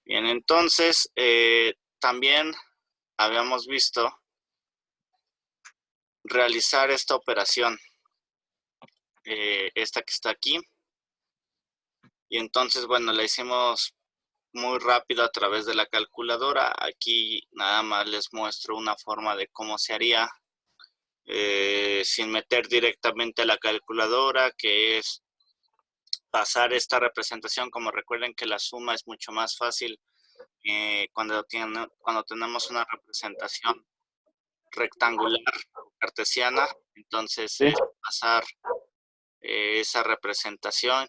Bien, entonces, también habíamos visto realizar esta operación, esta que está aquí. Y entonces, bueno, la hicimos muy rápido a través de la calculadora. Aquí nada más les muestro una forma de cómo se haría sin meter directamente a la calculadora, que es pasar esta representación. Como recuerden que la suma es mucho más fácil cuando tenemos una representación rectangular cartesiana. Entonces Sí. es pasar esa representación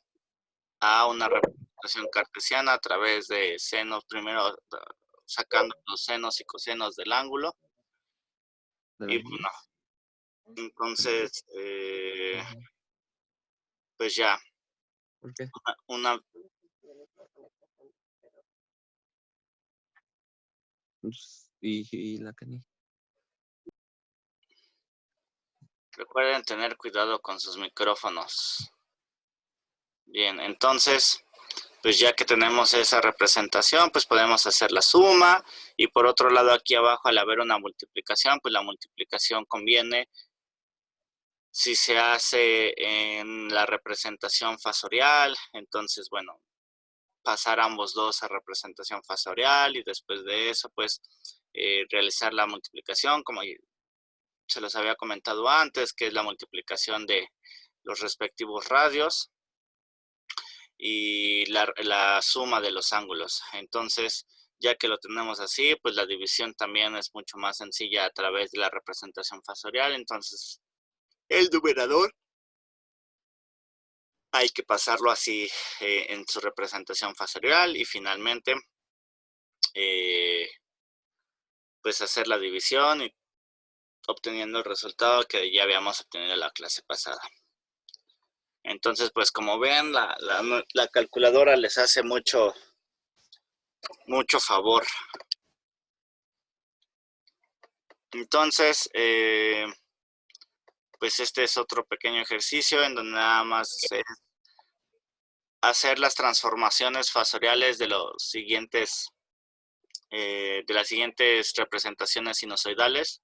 a una representación cartesiana a través de senos, primero sacando los senos y cosenos del ángulo. ¿De Y las bueno, líneas? entonces, Ujú. pues ya, ¿Por qué? una, Pues, y la canilla. recuerden tener cuidado con sus micrófonos. Bien, entonces, pues ya que tenemos esa representación, pues podemos hacer la suma. Y por otro lado, aquí abajo, al haber una multiplicación, pues la multiplicación conviene si se hace en la representación fasorial. Entonces, bueno, pasar ambos dos a representación fasorial y después de eso, pues, realizar la multiplicación, como se los había comentado antes, que es la multiplicación de los respectivos radios y la suma de los ángulos. Entonces, ya que lo tenemos así, pues la división también es mucho más sencilla a través de la representación fasorial. Entonces, el numerador hay que pasarlo así en su representación fasorial y finalmente, pues hacer la división y obteniendo el resultado que ya habíamos obtenido en la clase pasada. Entonces, pues como ven, la calculadora les hace mucho favor. Entonces, pues este es otro pequeño ejercicio en donde nada más es hacer las transformaciones fasoriales de los siguientes, de las siguientes representaciones sinusoidales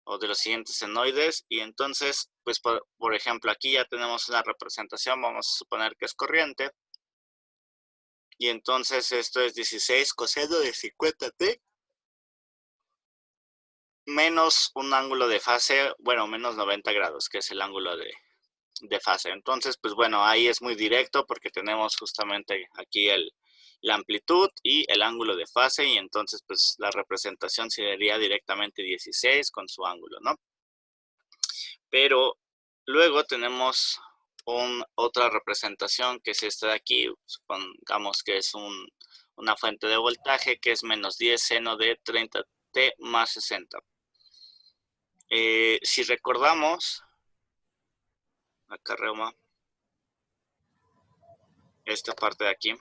o de los siguientes senoides. Y entonces, pues por ejemplo, aquí ya tenemos una representación, vamos a suponer que es corriente. Y entonces esto es 16 coseno de 50t menos un ángulo de fase, bueno, menos 90 grados, que es el ángulo de fase. Entonces, pues bueno, ahí es muy directo porque tenemos justamente aquí la amplitud y el ángulo de fase, y entonces pues la representación sería directamente 16 con su ángulo, ¿no? Pero luego tenemos otra representación, que es esta de aquí. Supongamos que es una fuente de voltaje, que es menos 10 seno de 30t más 60. Si recordamos, acá reuma, esta parte de aquí,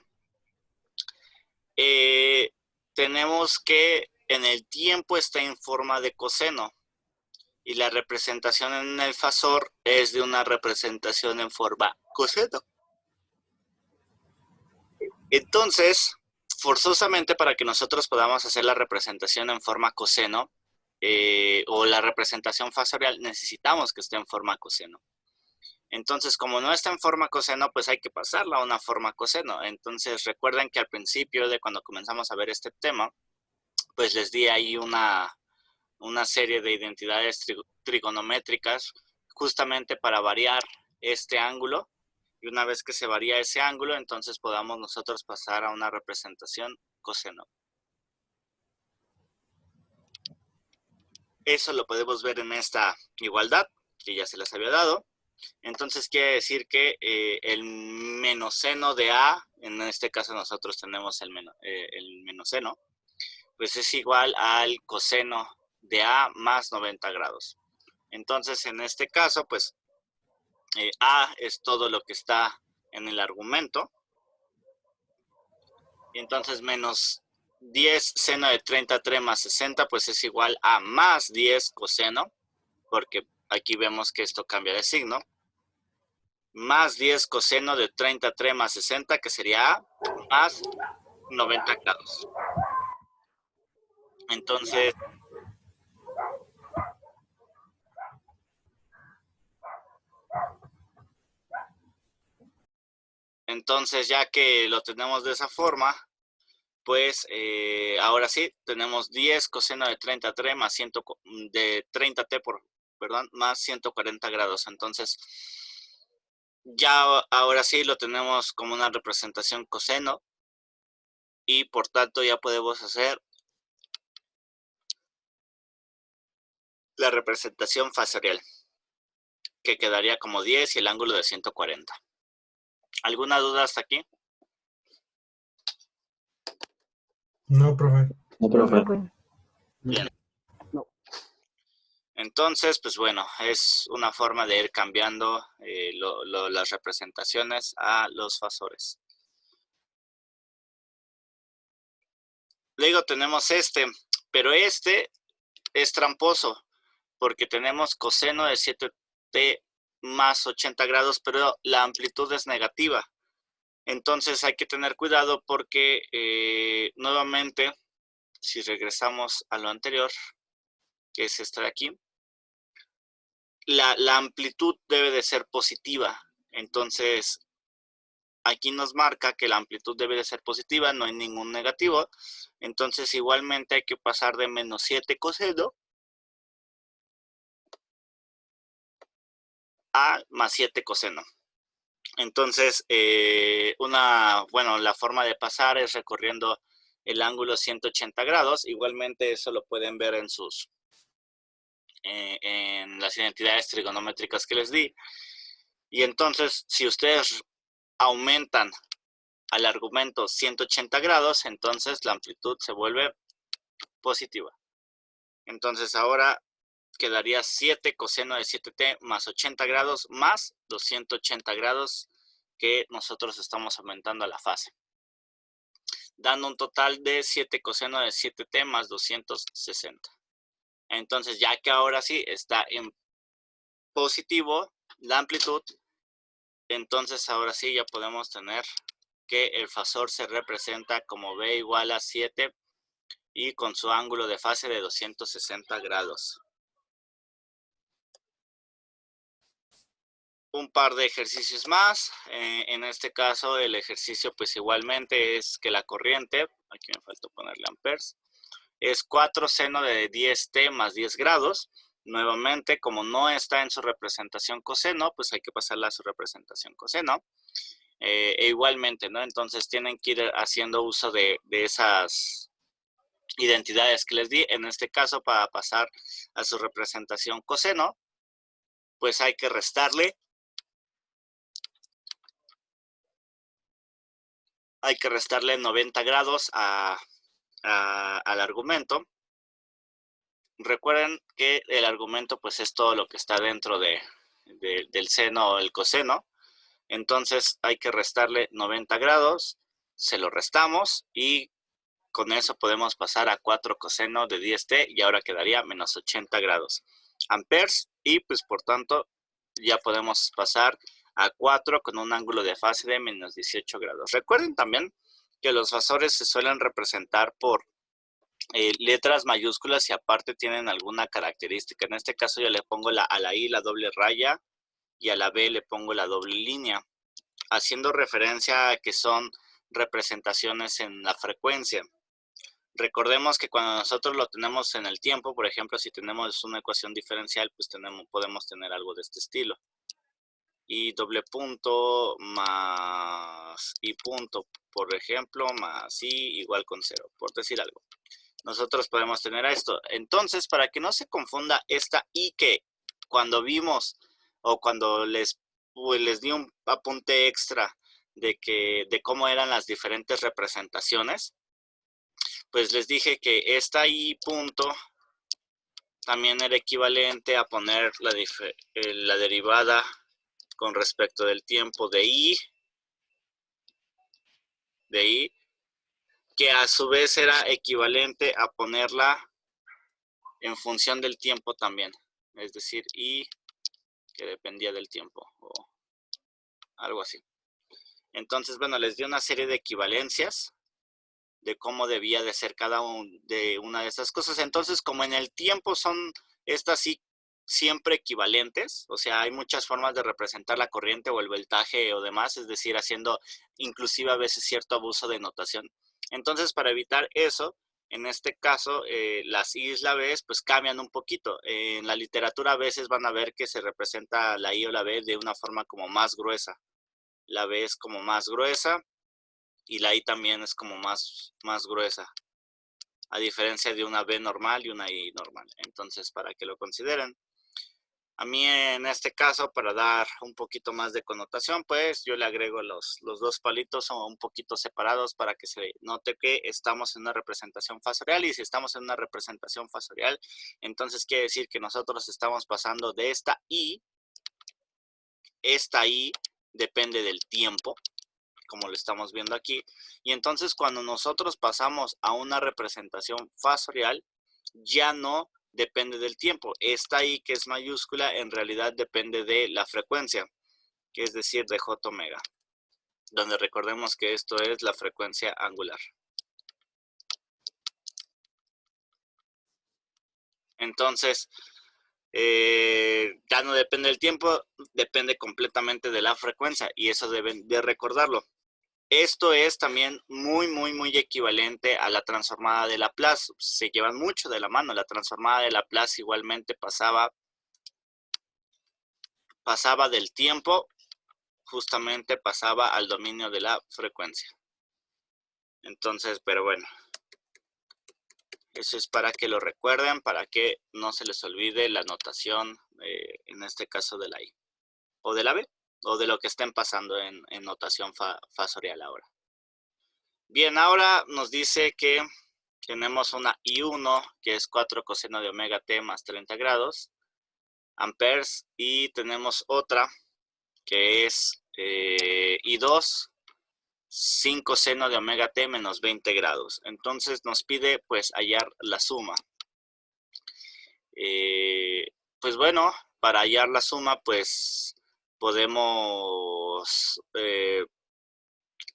tenemos que en el tiempo está en forma de coseno y la representación en el fasor es de una representación en forma coseno. Entonces, forzosamente, para que nosotros podamos hacer la representación en forma coseno o la representación fasorial, necesitamos que esté en forma coseno. Entonces, como no está en forma coseno, pues hay que pasarla a una forma coseno. Entonces, recuerden que al principio de cuando comenzamos a ver este tema, pues les di ahí una serie de identidades trigonométricas justamente para variar este ángulo. Y una vez que se varía ese ángulo, entonces podamos nosotros pasar a una representación coseno. Eso lo podemos ver en esta igualdad que ya se les había dado. Entonces quiere decir que el menos seno de A, en este caso nosotros tenemos el menos seno, pues es igual al coseno de A más 90 grados. Entonces en este caso, pues A es todo lo que está en el argumento. Y entonces menos 10 seno de 33 más 60, pues es igual a más 10 coseno, porque aquí vemos que esto cambia de signo. Más 10 coseno de 33 más 60, que sería A, más 90 grados. Entonces, ya que lo tenemos de esa forma, pues ahora sí, tenemos 10 coseno de 30t más 30t más 140 grados. Entonces, ya ahora sí lo tenemos como una representación coseno y por tanto ya podemos hacer la representación factorial, que quedaría como 10 y el ángulo de 140. ¿Alguna duda hasta aquí? No, profe. No, profe. Bien. Entonces, pues bueno, es una forma de ir cambiando las representaciones a los fasores. Luego tenemos este, pero este es tramposo, porque tenemos coseno de 7t más 80 grados, pero la amplitud es negativa. Entonces hay que tener cuidado porque nuevamente, si regresamos a lo anterior, que es esta de aquí, la amplitud debe de ser positiva. Entonces, aquí nos marca que la amplitud debe de ser positiva, no hay ningún negativo. Entonces, igualmente hay que pasar de menos 7 coseno a más 7 coseno. Entonces, la forma de pasar es recorriendo el ángulo 180 grados. Igualmente, eso lo pueden ver en en las identidades trigonométricas que les di. Y entonces, si ustedes aumentan al argumento 180 grados, entonces la amplitud se vuelve positiva. Entonces ahora quedaría 7 coseno de 7t más 80 grados más 280 grados que nosotros estamos aumentando a la fase, dando un total de 7 coseno de 7t más 260. Entonces, ya que ahora sí está en positivo la amplitud, entonces ahora sí ya podemos tener que el fasor se representa como b igual a 7 y con su ángulo de fase de 260 grados. Un par de ejercicios más. En este caso, el ejercicio pues igualmente es que la corriente, aquí me falta ponerle amperes, es 4 seno de 10t más 10 grados. Nuevamente, como no está en su representación coseno, pues hay que pasarla a su representación coseno. E igualmente, ¿no? Entonces tienen que ir haciendo uso de esas identidades que les di. En este caso, para pasar a su representación coseno, pues hay que restarle. Hay que restarle 90 grados al argumento. Recuerden que el argumento pues es todo lo que está dentro del seno o el coseno. Entonces hay que restarle 90 grados, se lo restamos y con eso podemos pasar a 4 coseno de 10t y ahora quedaría menos 80 grados amperes y pues por tanto ya podemos pasar a 4 con un ángulo de fase de menos 18 grados. Recuerden también que los fasores se suelen representar por letras mayúsculas y aparte tienen alguna característica. En este caso yo le pongo a la I la doble raya y a la B le pongo la doble línea, haciendo referencia a que son representaciones en la frecuencia. Recordemos que cuando nosotros lo tenemos en el tiempo, por ejemplo, si tenemos una ecuación diferencial, pues podemos tener algo de este estilo. Y doble punto más I punto, por ejemplo, más I igual con 0, por decir algo. Nosotros podemos tener esto. Entonces, para que no se confunda esta I que cuando vimos o cuando les di un apunte extra de cómo eran las diferentes representaciones, pues les dije que esta I punto también era equivalente a poner la derivada con respecto del tiempo de I, que a su vez era equivalente a ponerla en función del tiempo también, es decir, I que dependía del tiempo o algo así. Entonces, bueno, les di una serie de equivalencias de cómo debía de ser cada de una de estas cosas. Entonces, como en el tiempo son estas sí siempre equivalentes, o sea, hay muchas formas de representar la corriente o el voltaje o demás, es decir, haciendo inclusive a veces cierto abuso de notación. Entonces, para evitar eso, en este caso, las I y la B pues cambian un poquito. En la literatura a veces van a ver que se representa la I o la B de una forma como más gruesa. La B es como más gruesa y la I también es como más gruesa, a diferencia de una B normal y una I normal. Entonces, para que lo consideren. A mí en este caso, para dar un poquito más de connotación, pues yo le agrego los dos palitos un poquito separados para que se note que estamos en una representación fasorial. Y si estamos en una representación fasorial, entonces quiere decir que nosotros estamos pasando de esta I depende del tiempo, como lo estamos viendo aquí. Y entonces cuando nosotros pasamos a una representación fasorial, ya no depende del tiempo. Esta I que es mayúscula en realidad depende de la frecuencia, que es decir, de J omega, donde recordemos que esto es la frecuencia angular. Entonces, ya no depende del tiempo, depende completamente de la frecuencia, y eso deben de recordarlo. Esto es también muy equivalente a la transformada de Laplace. Se llevan mucho de la mano. La transformada de Laplace igualmente pasaba del tiempo, justamente pasaba al dominio de la frecuencia. Entonces, pero bueno, eso es para que lo recuerden, para que no se les olvide la notación, en este caso de la I, o de la B, o de lo que estén pasando en notación fasorial ahora. Bien, ahora nos dice que tenemos una I1, que es 4 coseno de omega t más 30 grados, amperes, y tenemos otra, que es I2, 5 seno de omega t menos 20 grados. Entonces nos pide pues hallar la suma. Pues bueno, para hallar la suma pues podemos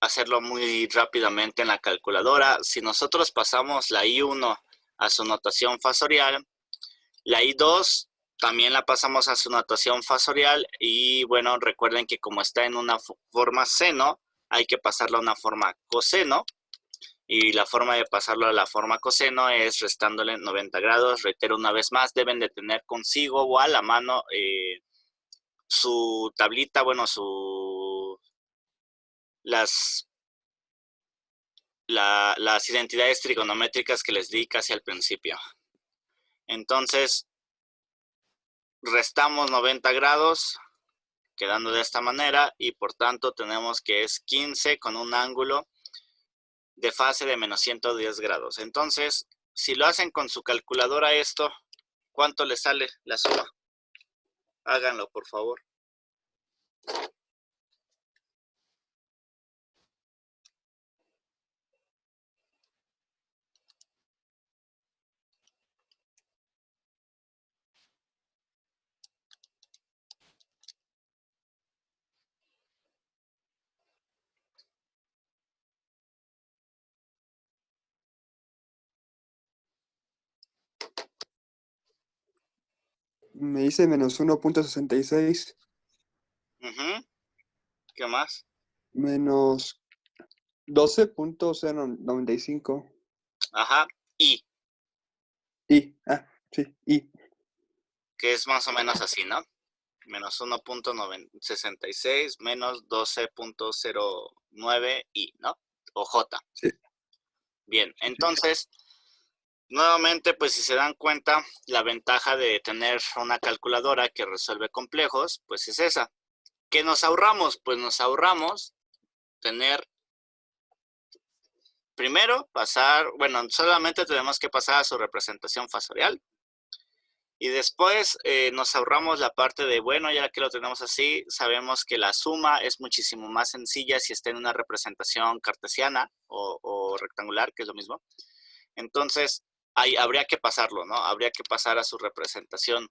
hacerlo muy rápidamente en la calculadora. Si nosotros pasamos la I1 a su notación fasorial, la I2 también la pasamos a su notación fasorial, y bueno, recuerden que como está en una forma seno, hay que pasarla a una forma coseno, y la forma de pasarlo a la forma coseno es restándole 90 grados. Reitero una vez más, deben de tener consigo o a la mano su tablita, bueno, las identidades trigonométricas que les di casi al principio. Entonces, restamos 90 grados, quedando de esta manera, y por tanto tenemos que es 15 con un ángulo de fase de menos 110 grados. Entonces, si lo hacen con su calculadora esto, ¿cuánto les sale la suma? Háganlo, por favor. Me dice menos 1.66 ¿Qué más? menos 12.095. Ajá, y Sí, y. que es más o menos así, ¿no? Menos 1.66 menos 12.09 y, ¿no? O J. Sí. Bien, entonces, nuevamente, pues si se dan cuenta, la ventaja de tener una calculadora que resuelve complejos, pues es esa. ¿Qué nos ahorramos? Pues nos ahorramos tener, primero, bueno, solamente tenemos que pasar a su representación fasorial. Y después nos ahorramos la parte de, bueno, ya que lo tenemos así, sabemos que la suma es muchísimo más sencilla si está en una representación cartesiana o rectangular, que es lo mismo. Entonces, ahí habría que pasarlo, ¿no? Habría que pasar a su representación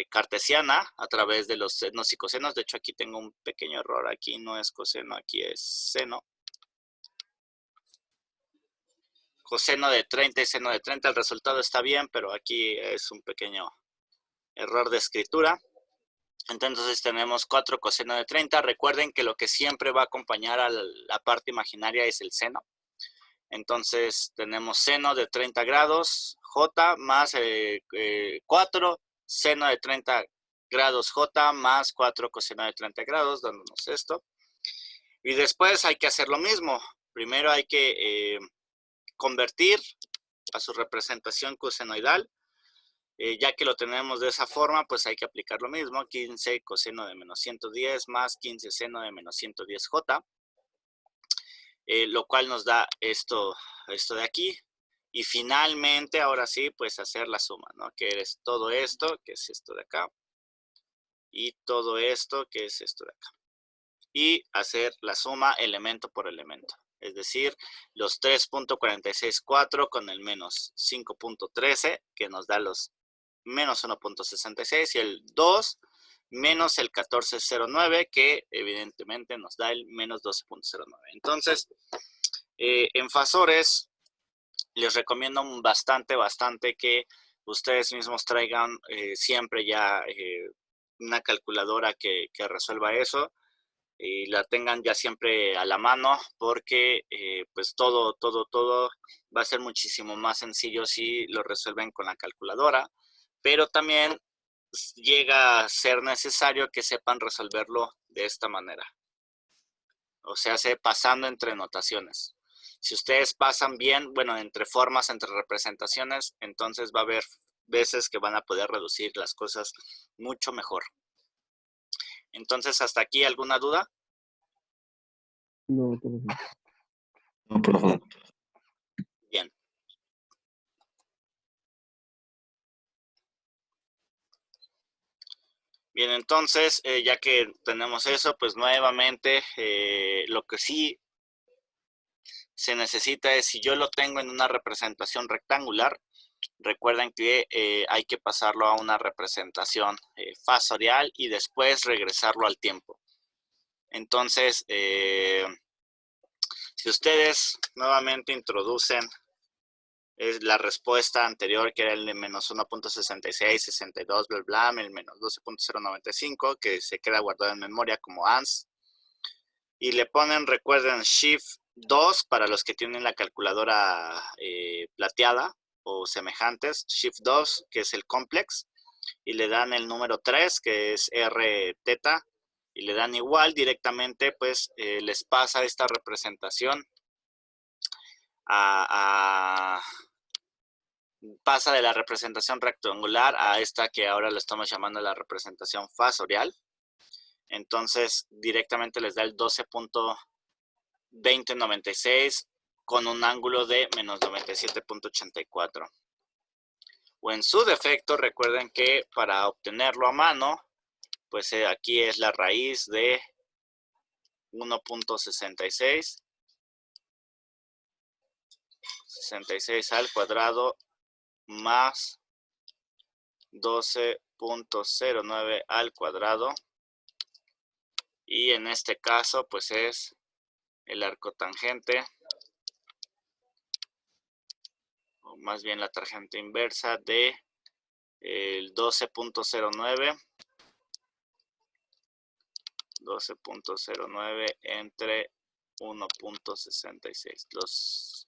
cartesiana a través de los senos y cosenos. De hecho, aquí tengo un pequeño error. Aquí no es coseno, aquí es seno. coseno de 30 y seno de 30. El resultado está bien, pero aquí es un pequeño error de escritura. Entonces tenemos 4 coseno de 30. Recuerden que lo que siempre va a acompañar a la parte imaginaria es el seno. Entonces tenemos seno de 30 grados J más 4 seno de 30 grados J más 4 coseno de 30 grados, dándonos esto. Y después hay que hacer lo mismo. Primero hay que convertir a su representación cosenoidal. Ya que lo tenemos de esa forma, pues hay que aplicar lo mismo. 15 coseno de menos 110 más 15 seno de menos 110J. Lo cual nos da esto de aquí. Y finalmente, ahora sí, pues hacer la suma, ¿no? Que es todo esto, que es esto de acá. Y todo esto, que es esto de acá. Y hacer la suma elemento por elemento. Es decir, los 3.464 con el menos 5.13, que nos da los menos 1.66, y el 2 menos el 14.09, que evidentemente nos da el menos 12.09. Entonces, en Fasores, les recomiendo bastante que ustedes mismos traigan siempre ya una calculadora que resuelva eso y la tengan ya siempre a la mano, porque pues todo va a ser muchísimo más sencillo si lo resuelven con la calculadora, pero también llega a ser necesario que sepan resolverlo de esta manera. O sea, pasando entre notaciones. Si ustedes pasan bien, bueno, entre formas, entre representaciones, entonces va a haber veces que van a poder reducir las cosas mucho mejor. Entonces, ¿hasta aquí alguna duda? No, todo bien. No, profe. Bien. Bien, entonces, ya que tenemos eso, pues nuevamente lo que sí se necesita es, si yo lo tengo en una representación rectangular, recuerden que hay que pasarlo a una representación fasorial y después regresarlo al tiempo. Entonces, si ustedes nuevamente introducen la respuesta anterior, que era el de menos 1.66, 62, bla, bla, el menos 12.095, que se queda guardado en memoria como ANS, y le ponen, recuerden, Shift 2 para los que tienen la calculadora plateada o semejantes, Shift 2, que es el complex, y le dan el número 3, que es R teta, y le dan igual directamente, pues les pasa esta representación pasa de la representación rectangular a esta que ahora lo estamos llamando la representación fasorial. Entonces, directamente les da el 12.2096 con un ángulo de menos 97.84. O en su defecto, recuerden que para obtenerlo a mano, pues aquí es la raíz de 1.66. 66 al cuadrado más 12.09 al cuadrado. Y en este caso, pues es el arco tangente, o más bien la tangente inversa de el 12.09. 12.09 entre 1.66.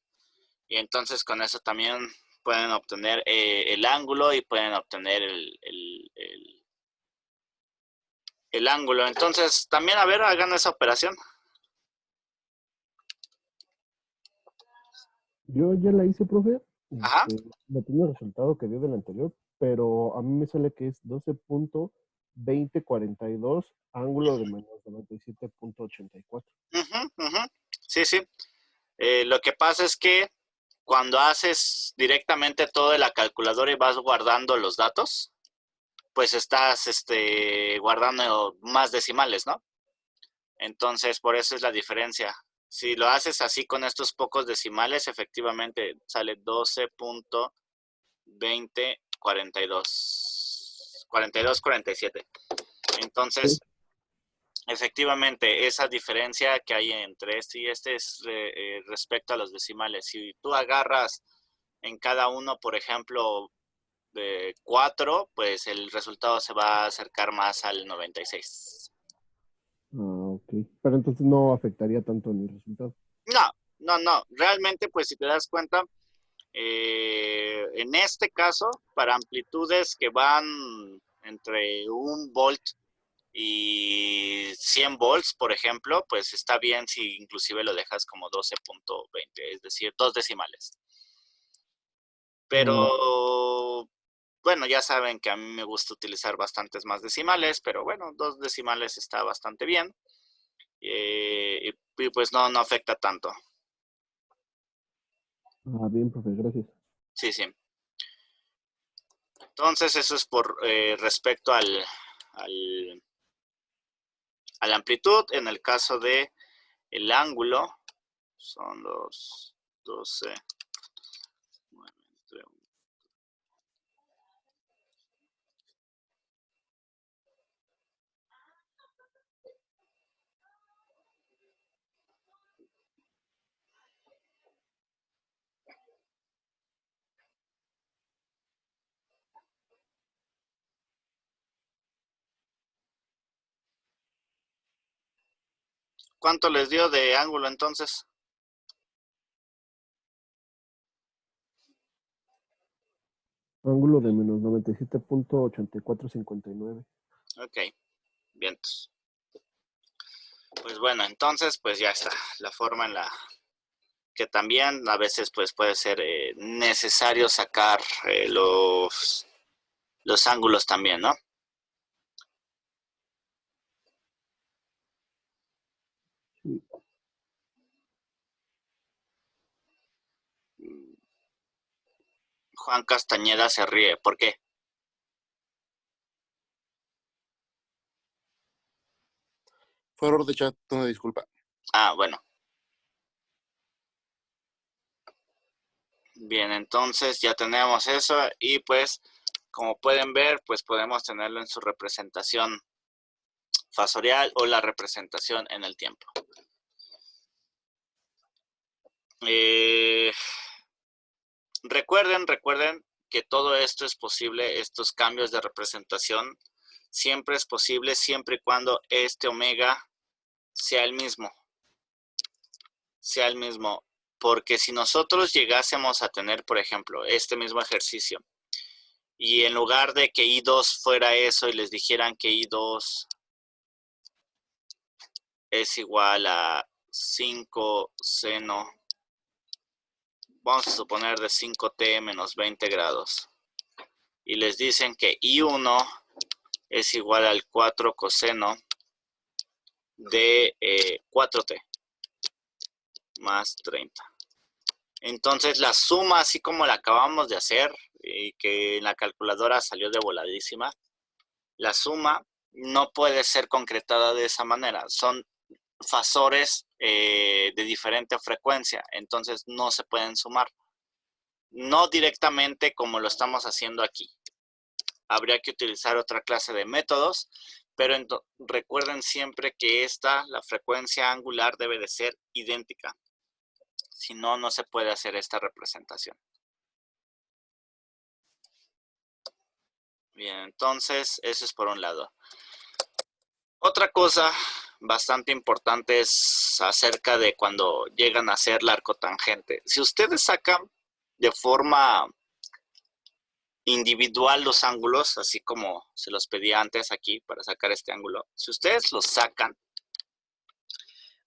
Y entonces con eso también pueden obtener el ángulo y pueden obtener el ángulo. Entonces, también, a ver, hagan esa operación. Yo ya la hice, profe. Ajá. Me tiene el resultado que dio del anterior, pero a mí me sale que es 12.2042, ángulo de menos 97.84. Sí, sí. Lo que pasa es que cuando haces directamente todo de la calculadora y vas guardando los datos, pues estás guardando más decimales, ¿no? Entonces, por eso es la diferencia. Si lo haces así con estos pocos decimales, efectivamente sale 12.2042. 42, 47. Entonces, efectivamente, esa diferencia que hay entre este y este es respecto a los decimales. Si tú agarras en cada uno, por ejemplo, de 4, pues el resultado se va a acercar más al 96. Ok. Pero entonces no afectaría tanto en el resultado. No. Realmente, pues si te das cuenta, en este caso, para amplitudes que van entre 1 volt y 100 volts, por ejemplo, pues está bien si inclusive lo dejas como 12.20, es decir, 2 decimales. Pero, bueno, ya saben que a mí me gusta utilizar bastantes más decimales, pero bueno, 2 decimales está bastante bien. Y pues no afecta tanto. Bien, profe, gracias. Sí. Entonces, eso es por respecto a la amplitud. En el caso de el ángulo, son los 12. ¿Cuánto les dio de ángulo entonces? Ángulo de menos 97.8459. Ok, bien. Pues bueno, entonces pues ya está. La forma en la que también a veces pues puede ser necesario sacar los ángulos también, ¿no? Sí. Juan Castañeda se ríe. ¿Por qué? Fue error de chat, una disculpa. Bueno. Bien, entonces ya tenemos eso y pues como pueden ver, pues podemos tenerlo en su representación fasorial o la representación en el tiempo. Recuerden que todo esto es posible, estos cambios de representación siempre es posible siempre y cuando este omega sea el mismo. Porque si nosotros llegásemos a tener, por ejemplo, este mismo ejercicio y en lugar de que I2 fuera eso y les dijeran que I2 es igual a 5 seno, vamos a suponer de 5t menos 20 grados, y les dicen que I1 es igual al 4 coseno de 4t más 30. Entonces la suma, así como la acabamos de hacer, y que en la calculadora salió de voladísima, la suma no puede ser concretada de esa manera. Son fasores de diferente frecuencia, entonces no se pueden sumar. No directamente como lo estamos haciendo aquí. Habría que utilizar otra clase de métodos, pero recuerden siempre que la frecuencia angular debe de ser idéntica. Si no, no se puede hacer esta representación. Bien, entonces, eso es por un lado. Otra cosa bastante importante es acerca de cuando llegan a hacer la arcotangente. Si ustedes sacan de forma individual los ángulos, así como se los pedí antes aquí para sacar este ángulo, si ustedes los sacan,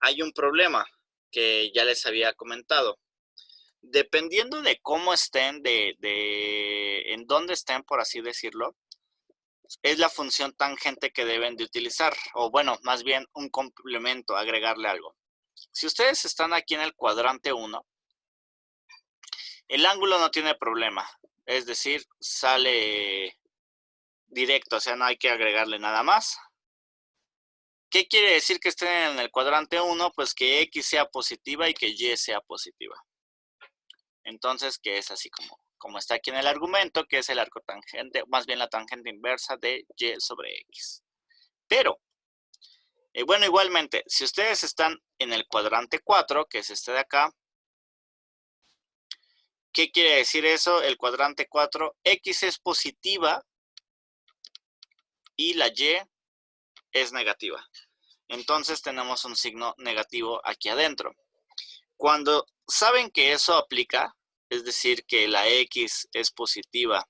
hay un problema que ya les había comentado. Dependiendo de cómo estén, en dónde estén, por así decirlo, es la función tangente que deben de utilizar, o bueno, más bien un complemento, agregarle algo. Si ustedes están aquí en el cuadrante 1, el ángulo no tiene problema, es decir, sale directo, o sea, no hay que agregarle nada más. ¿Qué quiere decir que estén en el cuadrante 1? Pues que X sea positiva y que Y sea positiva. Entonces, que es así como está aquí en el argumento, que es el arcotangente, más bien la tangente inversa de Y sobre X. Pero, Bueno, igualmente, si ustedes están en el cuadrante 4, que es este de acá, ¿qué quiere decir eso? El cuadrante 4, X es positiva y la Y es negativa. Entonces tenemos un signo negativo aquí adentro. Cuando saben que eso aplica, es decir, que la X es positiva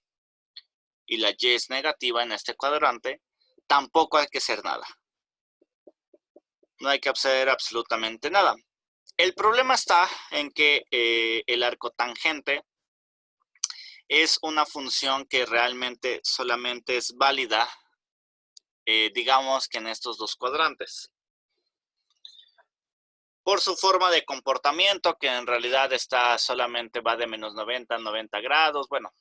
y la Y es negativa en este cuadrante, tampoco hay que hacer nada. No hay que hacer absolutamente nada. El problema está en que el arcotangente es una función que realmente solamente es válida, digamos que en estos dos cuadrantes. Por su forma de comportamiento, que en realidad solamente va de menos 90 a 90 grados, bueno,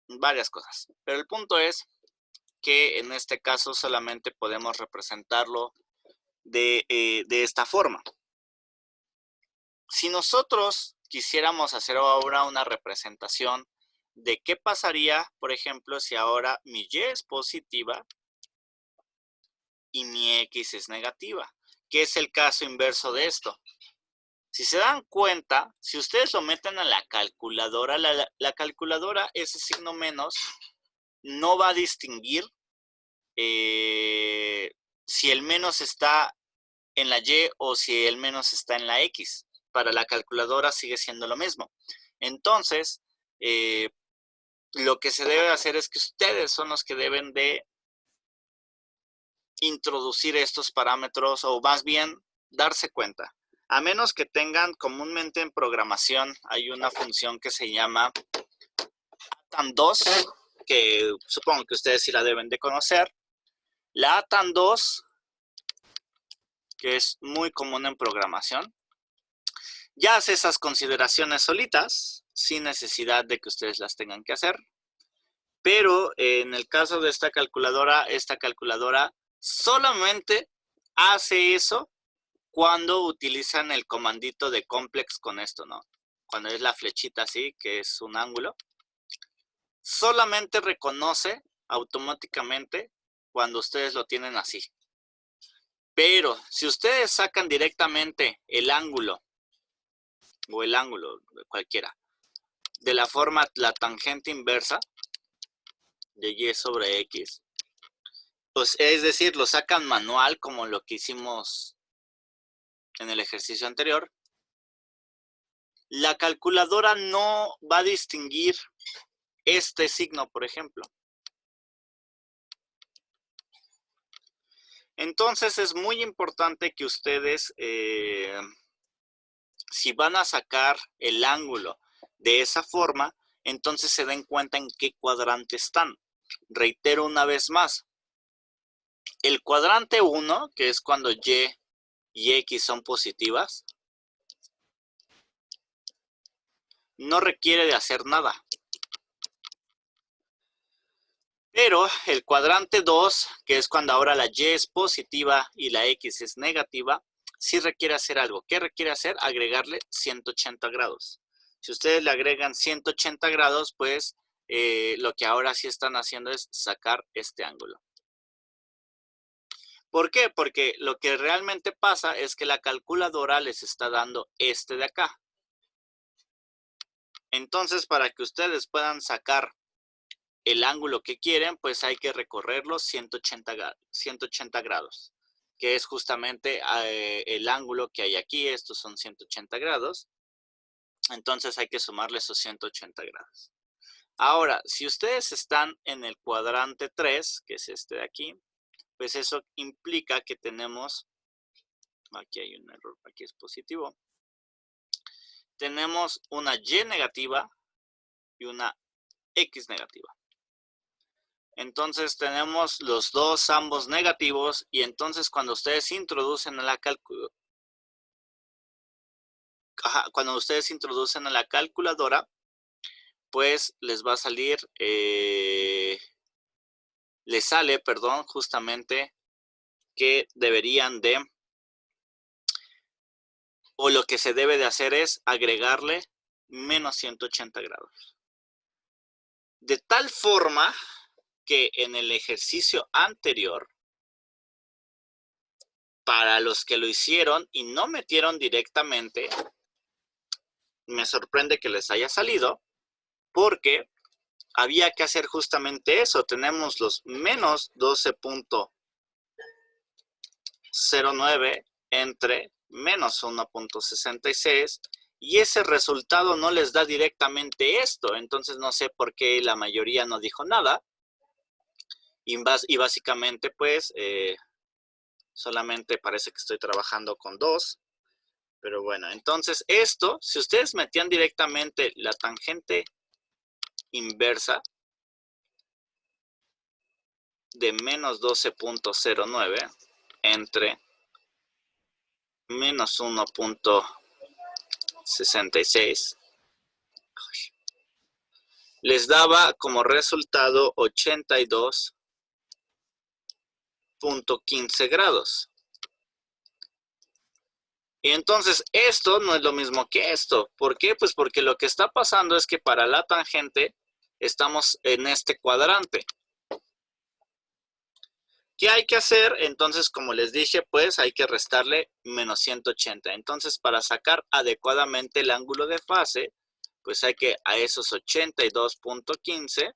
varias cosas. Pero el punto es que en este caso solamente podemos representarlo de esta forma. Si nosotros quisiéramos hacer ahora una representación de qué pasaría, por ejemplo, si ahora mi Y es positiva y mi X es negativa, que es el caso inverso de esto. Si se dan cuenta, si ustedes lo meten a la calculadora, la calculadora, ese signo menos, no va a distinguir si el menos está en la Y o si el menos está en la X. Para la calculadora sigue siendo lo mismo. Entonces, lo que se debe hacer es que ustedes son los que deben de introducir estos parámetros, o más bien darse cuenta. A menos que tengan comúnmente en programación, hay una función que se llama ATAN2, que supongo que ustedes sí la deben de conocer. La ATAN2, que es muy común en programación, ya hace esas consideraciones solitas, sin necesidad de que ustedes las tengan que hacer. Pero en el caso de esta calculadora solamente hace eso cuando utilizan el comandito de complex con esto, ¿no? Cuando es la flechita así, que es un ángulo. Solamente reconoce automáticamente cuando ustedes lo tienen así. Pero si ustedes sacan directamente el ángulo, o el ángulo cualquiera, de la forma la tangente inversa de Y sobre X, pues es decir, lo sacan manual como lo que hicimos en el ejercicio anterior, la calculadora no va a distinguir este signo, por ejemplo. Entonces es muy importante que ustedes, si van a sacar el ángulo de esa forma, entonces se den cuenta en qué cuadrante están. Reitero una vez más. El cuadrante 1, que es cuando Y y X son positivas, no requiere de hacer nada. Pero el cuadrante 2, que es cuando ahora la Y es positiva y la X es negativa, sí requiere hacer algo. ¿Qué requiere hacer? Agregarle 180 grados. Si ustedes le agregan 180 grados, pues lo que ahora sí están haciendo es sacar este ángulo. ¿Por qué? Porque lo que realmente pasa es que la calculadora les está dando este de acá. Entonces, para que ustedes puedan sacar el ángulo que quieren, pues hay que recorrerlo 180 grados, que es justamente el ángulo que hay aquí. Estos son 180 grados. Entonces hay que sumarle esos 180 grados. Ahora, si ustedes están en el cuadrante 3, que es este de aquí, pues eso implica que tenemos, aquí hay un error, aquí es positivo, tenemos una Y negativa y una X negativa. Entonces tenemos los dos, ambos negativos, y entonces cuando ustedes introducen a la calculadora, pues les va a salir, les sale, perdón, justamente que deberían de, o lo que se debe de hacer es agregarle menos 180 grados. De tal forma que en el ejercicio anterior, para los que lo hicieron y no metieron directamente, me sorprende que les haya salido, porque había que hacer justamente eso. Tenemos los menos 12.09 entre menos 1.66 y ese resultado no les da directamente esto. Entonces no sé por qué la mayoría no dijo nada. Y básicamente pues solamente parece que estoy trabajando con 2. Pero bueno, entonces esto, si ustedes metían directamente la tangente inversa de menos 12.09 entre menos 1.66, les daba como resultado 82.15 grados. Y entonces esto no es lo mismo que esto. ¿Por qué? Pues porque lo que está pasando es que para la tangente estamos en este cuadrante. ¿Qué hay que hacer? Entonces, como les dije, pues hay que restarle menos 180. Entonces, para sacar adecuadamente el ángulo de fase, pues hay que a esos 82.15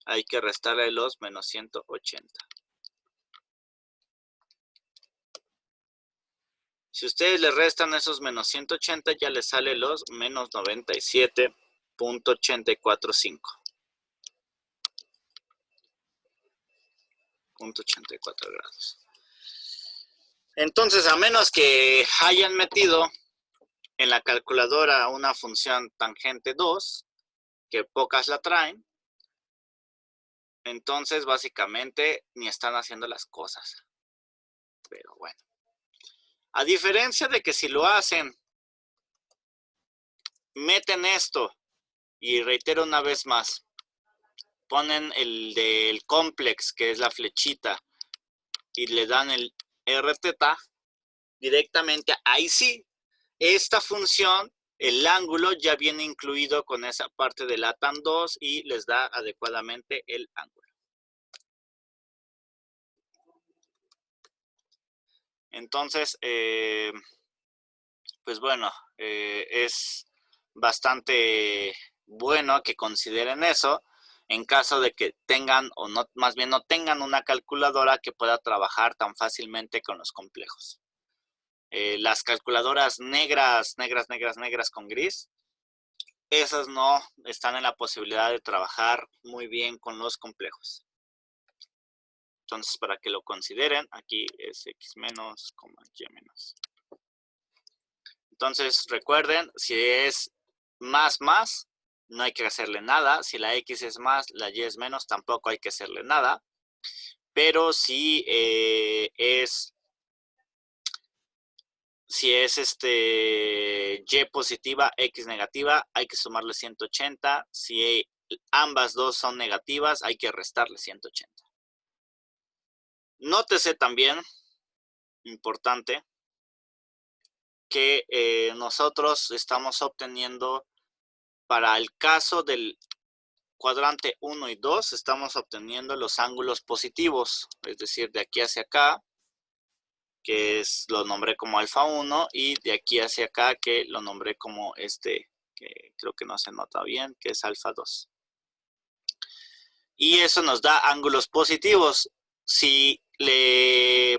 hay que restarle los menos 180. Si ustedes le restan esos menos 180, ya les sale los menos 97.845. 0.84 grados. Entonces, a menos que hayan metido en la calculadora una función tangente 2, que pocas la traen, entonces básicamente ni están haciendo las cosas. Pero bueno. A diferencia de que si lo hacen, meten esto, y reitero una vez más, ponen el del complex, que es la flechita, y le dan el rθ, directamente, ahí sí, esta función, el ángulo ya viene incluido con esa parte de la tan 2 y les da adecuadamente el ángulo. Entonces, pues bueno, es bastante bueno que consideren eso en caso de que tengan o no, más bien no tengan una calculadora que pueda trabajar tan fácilmente con los complejos. Las calculadoras negras con gris, esas no están en la posibilidad de trabajar muy bien con los complejos. Entonces, para que lo consideren, aquí es x menos, y menos. Entonces, recuerden, si es más, no hay que hacerle nada. Si la x es más, la y es menos, tampoco hay que hacerle nada. Pero si es y positiva, x negativa, hay que sumarle 180. Si ambas dos son negativas, hay que restarle 180. Nótese también, importante, que nosotros estamos obteniendo, para el caso del cuadrante 1 y 2, estamos obteniendo los ángulos positivos, es decir, de aquí hacia acá, que lo nombré como alfa 1, y de aquí hacia acá, que lo nombré como que creo que no se nota bien, que es alfa 2. Y eso nos da ángulos positivos. Si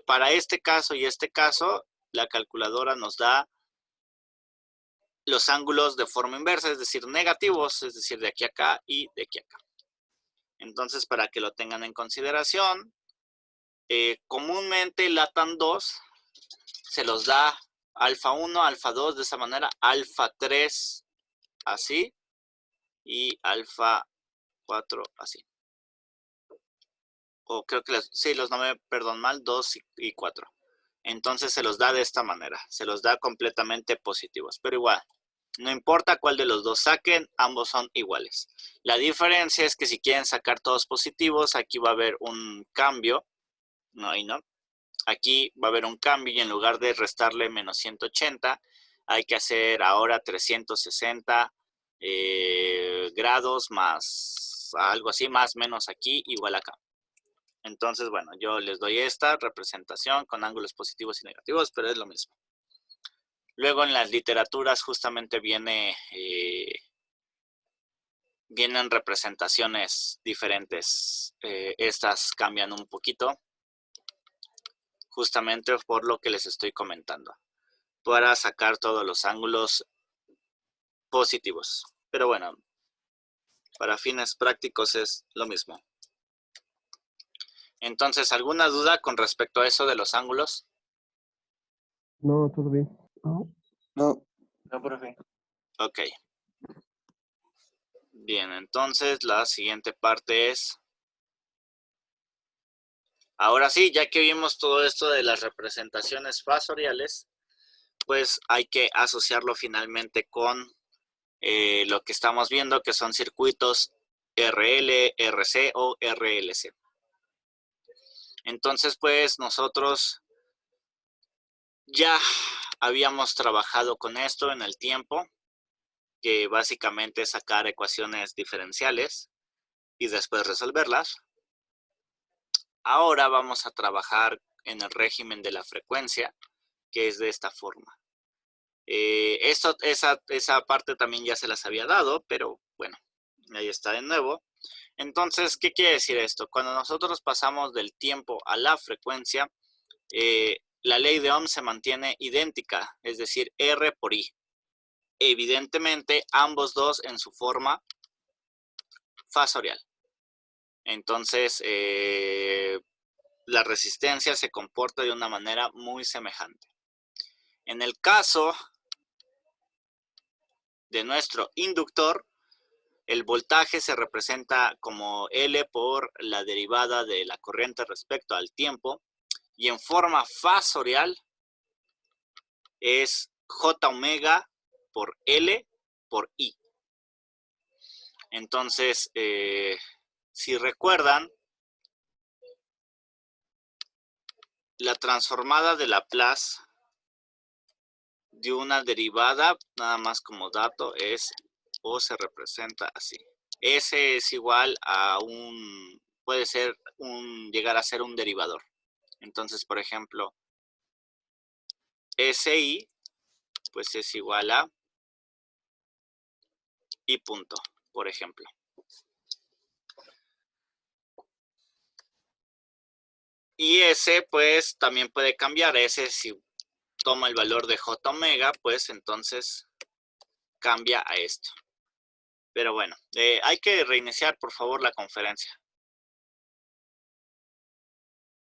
para este caso y este caso, la calculadora nos da los ángulos de forma inversa, es decir, negativos, es decir, de aquí a acá y de aquí a acá. Entonces, para que lo tengan en consideración, comúnmente la tan 2 se los da alfa 1, alfa 2 de esa manera, alfa 3 así y alfa 4 así. O creo que sí, los nombré, perdón, mal, 2 y 4. Entonces se los da de esta manera, se los da completamente positivos, pero igual, no importa cuál de los dos saquen, ambos son iguales. La diferencia es que si quieren sacar todos positivos, aquí va a haber un cambio, no, ahí no. Aquí va a haber un cambio y en lugar de restarle menos 180, hay que hacer ahora 360 grados más algo así, más menos aquí, igual acá. Entonces, bueno, yo les doy esta representación con ángulos positivos y negativos, pero es lo mismo. Luego en las literaturas justamente vienen representaciones diferentes. Estas cambian un poquito, justamente por lo que les estoy comentando, para sacar todos los ángulos positivos. Pero bueno, para fines prácticos es lo mismo. Entonces, ¿alguna duda con respecto a eso de los ángulos? No, todo bien. No. No, profe. Ok. Bien, entonces la siguiente parte es... Ahora sí, ya que vimos todo esto de las representaciones fasoriales, pues hay que asociarlo finalmente con lo que estamos viendo, que son circuitos RL, RC o RLC. Entonces, pues nosotros ya habíamos trabajado con esto en el tiempo, que básicamente es sacar ecuaciones diferenciales y después resolverlas. Ahora vamos a trabajar en el régimen de la frecuencia, que es de esta forma. Esa parte también ya se las había dado, pero bueno, ahí está de nuevo. Entonces, ¿qué quiere decir esto? Cuando nosotros pasamos del tiempo a la frecuencia, la ley de Ohm se mantiene idéntica, es decir, R por I. Evidentemente, ambos dos en su forma fasorial. Entonces, la resistencia se comporta de una manera muy semejante. En el caso de nuestro inductor, el voltaje se representa como L por la derivada de la corriente respecto al tiempo, y en forma fasorial es J omega por L por I. Entonces, si recuerdan, la transformada de Laplace de una derivada, nada más como dato, es o se representa así. S es igual a puede ser llegar a ser un derivador. Entonces, por ejemplo, SI, pues es igual a I punto, por ejemplo. Y S, pues, también puede cambiar. S, si toma el valor de J omega, pues, entonces cambia a esto. Pero bueno, hay que reiniciar, por favor, la conferencia.